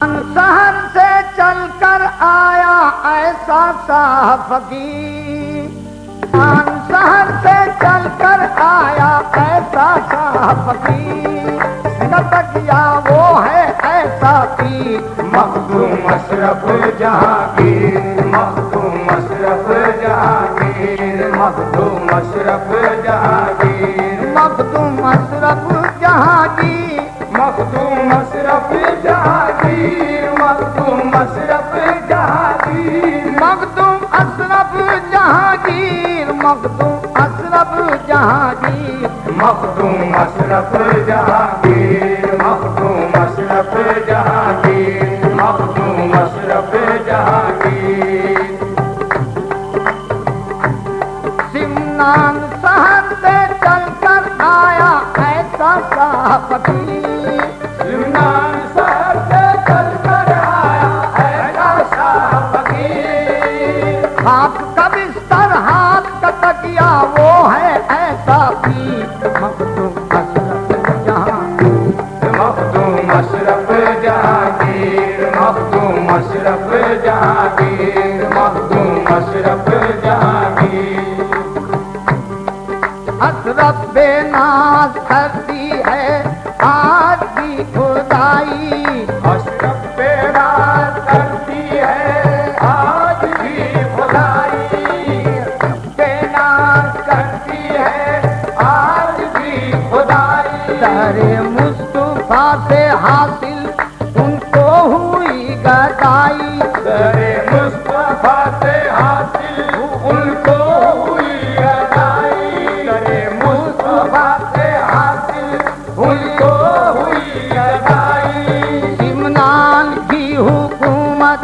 شہر سے چل کر آیا ایسا سا فقیر، شہر سے چل کر آیا ایسا سا فقیر، نتکیا وہ ہے ایسا پیر، مخدوم اشرف جہانگیر، مخدوم اشرف جہانگیر، مخدوم اشرف جہانگیر، مخدوم اشرف جہانگیر، مخدوم اشرف جہانگیر، مخدوم اشرف جہانگیر، مخدوم اشرف جہانگیر، مخدوم اشرف جہانگیر، مخدوم اشرف جہانگیر، مخدوم اشرف جہانگیر، مخدوم اشرف جہانگیر، سمنان شہر سے چل کر آیا ایسا سا فقیر، سمنان شہر سے چل کر آیا ایسا سا فقیر، ہاتھ کا بستر ہاتھ کا تکیا وہ ہے ایسا پیر، مخدوم اشرف جہانگیر، مخدوم اشرف جہانگیر، مخدوم اشرف جہانگیر، مخدوم اشرف جہانگیر، اشرف بے ناز کرتی ہے آج بھی خدائی، اشرف بے ناز کرتی ہے آج بھی خدائی، بے ناز کرتی ہے آج بھی خدائی، در مصطفیٰ سے حاصل ان کو ہوئی گدائی، در مصطفیٰ سے حاصل ان کو ہوئی گدائی، در مصطفیٰ سے حاصل ان کو ہوئی گدائی، سمنان کی حکومت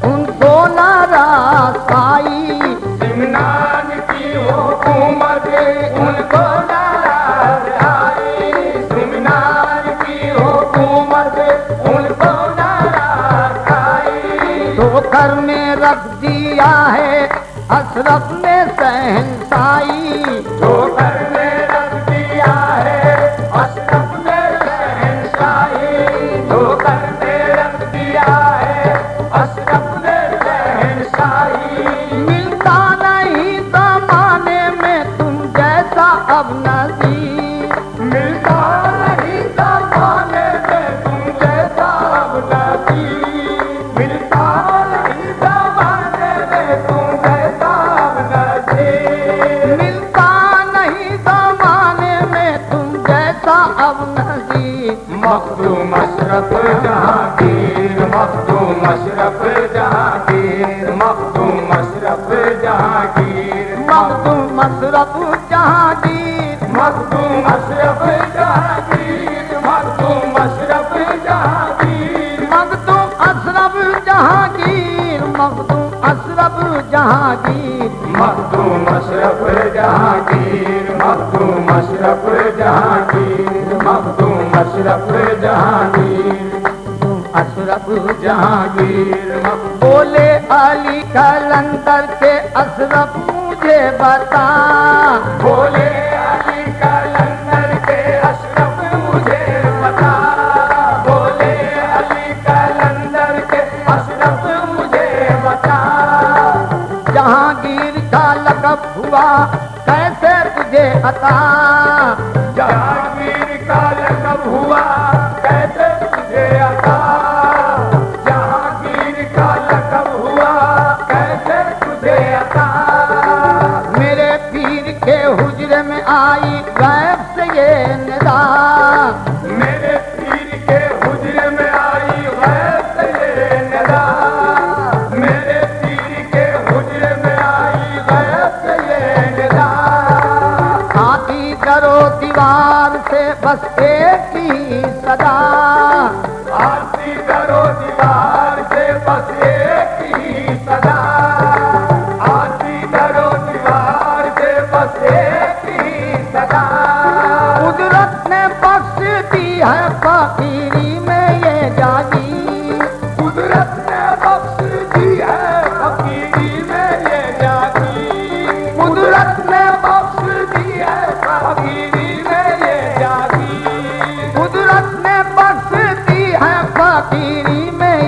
ان کو ناراض آئی، سمنان کی حکومت ان کو ناراض آئی، سمنان کی حکومت ان کو ناراض آئی، تو گھر میں رکھ دیا ہے اشرف نے شہنشاہی، جو گھر میں رکھ دیا ہے اشرف نے شہنشاہی، جو گھر میں رکھ دیا ہے اشرف نے شہنشاہی، ملتا نہیں زمانے میں تم جیسا اب نظیر، ملتا نہیں زمانے میں تم جیسا اب نظیر، ملتا نہیں زمانے میں تم جیسا اب نظیر، ملتا نہیں زمانے میں تم جیسا اب نظیر، مخدوم اشرف جہانگیر، مخدوم اشرف جہانگیر، مخدوم اشرف جہانگیر، مخدوم اشرف جہانگیر، مخدوم اشرف جہانگیر، مخدوم اشرف جہانگیر، مخدوم اشرف جہانگیر، مخدوم اشرف جہانگیر، مخدوم اشرف جہانگیر، مخدوم اشرف جہانگیر، مخدوم اشرف جہانگیر، اشرف جہانگیر، بولے علی کلندر کے اشرف مجھے بتا، بولے علی کلندر کے اشرف مجھے بتا، بولے علی کلندر کے اشرف مجھے بتا، جہانگیر کا لقب ہوا کیسے تجھے عطا، جہانگیر کا لقب ہوا کیسے تجھے عطا، جہانگیر کا لقب ہوا کیسے تجھے عطا، میرے پیر کے حجرے میں آئی غیب سے یہ ندا، میرے پیر کے حجرے میں آئی غیب سے یہ ندا، میرے پیر کے حجرے میں آئی غیب سے یہ ندا، آتی کرو دیوار سے بس ایک ہی صدا، آرتی کرو دیوار سے بس ایک ہی صدا، آرتی کرو دیوار سے بس ایک ہی صدا، قدرت نے بخش دی ہے فقیری میں یہ جاگی، قدرت نے بخش دی ہے فقیری میں یہ جاگی، قدرت نے بخش دی ہے فقیری میں یہ جاگی، قدرت نے بخش دی ہے فقیری میں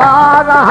12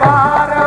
12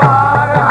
12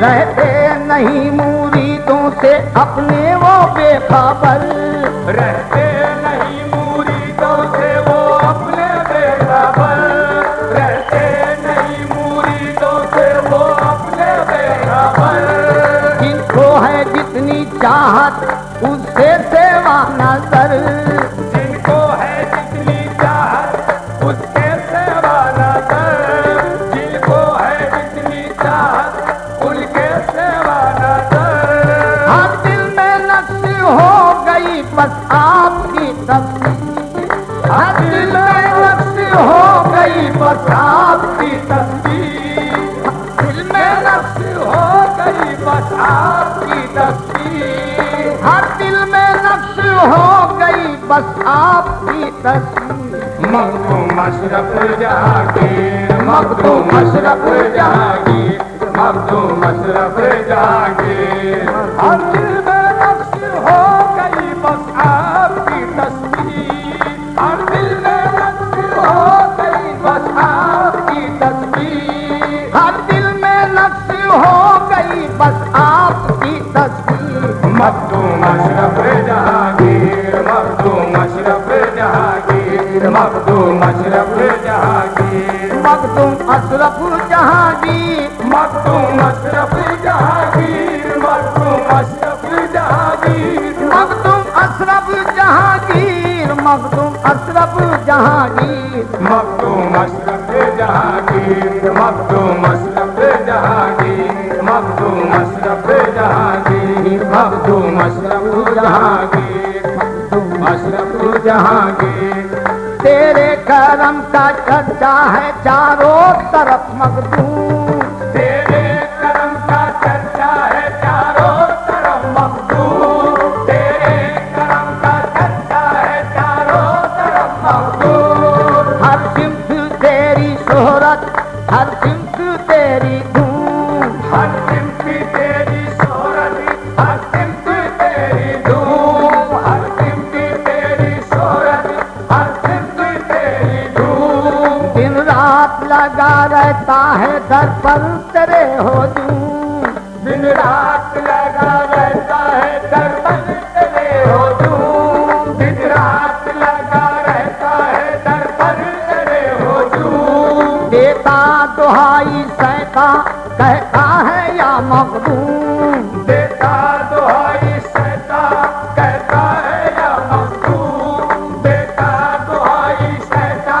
رہتے نہیں مریدوں سے اپنے وہ بے خبر، رہتے نہیں مریدوں سے وہ اپنے بے خبر، رہتے نہیں مریدوں سے وہ اپنے بے خبر، جن کو ہے جتنی چاہت اس سے سیوا نظر، جن کو ہے جتنی چاہت اس کے سوا نظر، جن کو ہے جتنی چاہت ان کے سوا نظر، ہر دل میں نقش ہو گئی بس آپ کی تصویر، ہر دل میں نقش ہو گئی بس آپ کی تصویر، دل میں نقش ہو گئی بس آپ کی تصویر، ہر دل میں نقش ہو گئی بس آپ کی تصویر، مخدوم اشرف جہانگیر، مخدوم اشرف جہانگیر، مخدوم اشرف جہانگیر، ہر دل میں نقش ہو گئی بس آپ کی تصویر، ہر دل میں نقش ہو گئی بس آپ کی تصویر، ہر دل میں نقش ہو گئی بس آپ کی تصویر، مخدوم اشرف جہانگیر، مخدوم اشرف جہانگیر، مخدوم اشرف جہانگیر، مخدوم اشرف جہانگیر، مخدوم اشرف جہانگیر، مخدوم اشرف جہانگیر، مخدوم اشرف جہانگیر، مخدوم اشرف جہانگیر، مخدوم اشرف جہانگیر، مخدوم اشرف جہانگیر، مخدوم اشرف جہانگیر، مخدوم اشرف جہانگیر، اشرف جہانگیر، تیرے کرم کا چرچا ہے چاروں طرف مخدوم، تیرے کرم کا چرچا ہے چاروں طرف مخدوم، تیرے کرم کا چرچا ہے چاروں طرف مخدوم، ہر سمت تیری شہرت، ہر سمت تیری دھوم، ہر سمت تیری شہرت، ہر سمت تیری دھوم، ہر سمت تیری شہرت، ہر سمت تیری دھوم، دن رات لگا رہتا ہے در پر تیرے ہجوم، دن رات لگا رہتا ہے در پر تیرے ہجوم، دن رات لگا رہتا ہے در پر تیرے ہجوم، دیتا دہائی سیتا کہتا ہے یا مخدوم، دیتا دہائی سیتا کہتا ہے یا مخدوم، دیتا دہائی سیتا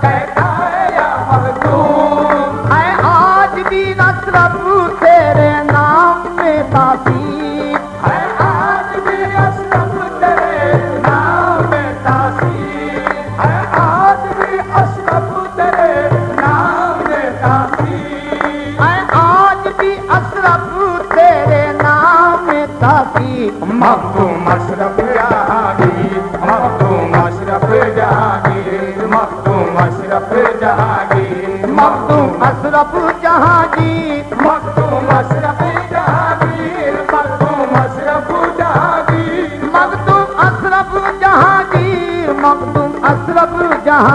کہتا ہے یا مخدوم، اے آج بھی نصرت تیرے نام میں تاثیر، ہے آج بھی اشرف تیرے نام میں تاثیر، ہے آج بھی اشرف تیرے نام میں تاثیر، اے آج بھی اشرف تیرے نام میں تاثیر، مخدوم اشرف جہانگیر، مخدوم اشرف جہانگیر، مخدوم اشرف جہانگیر، مخدوم اشرف جہانگیر، مخدوم اشرف جہانگیر، مخدوم اشرف جہانگیر، مخدوم اشرف جہانگیر، مخدوم اشرف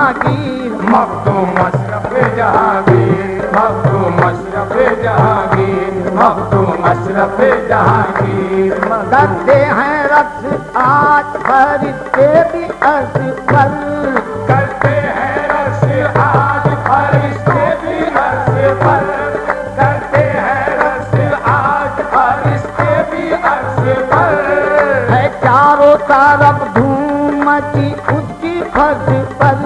جہانگیر، مخدوم اشرف جہانگیر، مخدوم اشرف جہانگیر، مخدوم اشرف جہانگیر، کرتے ہیں رقص آج فرشتے بھی عرش پر، کرتے ہیں رقص آج فرشتے بھی عرش پر، کرتے ہیں رقص آج فرشتے بھی عرش پر، ہے چاروں طرف دھوم مچی اس کی فرش پر،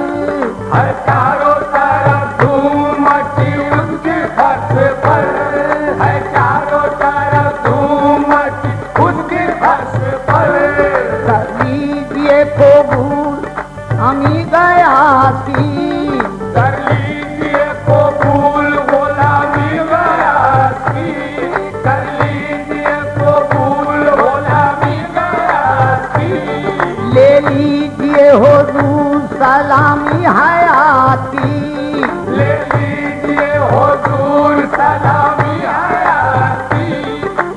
ہر چاروں طرف دھوم مچی اس کی فرش پر، ہے چاروں طرف دھوم مچی اس کی فرش پر، کر لیجیے قبول ہمیں گیا سی، کر لیجیے قبول غلامی غیاثی، کر لیجیے قبول غلامی غیاثی، لے لیجیے حضور سلامی حیاتی، لے لیجیے حضور سلامی حیاتی،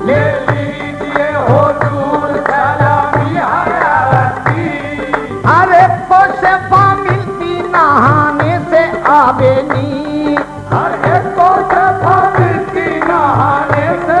لے لیجیے حضور سلامی حیاتی، ہر ایک کو شفا ملتی نہانے سے آبے نی، ہر ایک کو شفا ملتی نہانے سے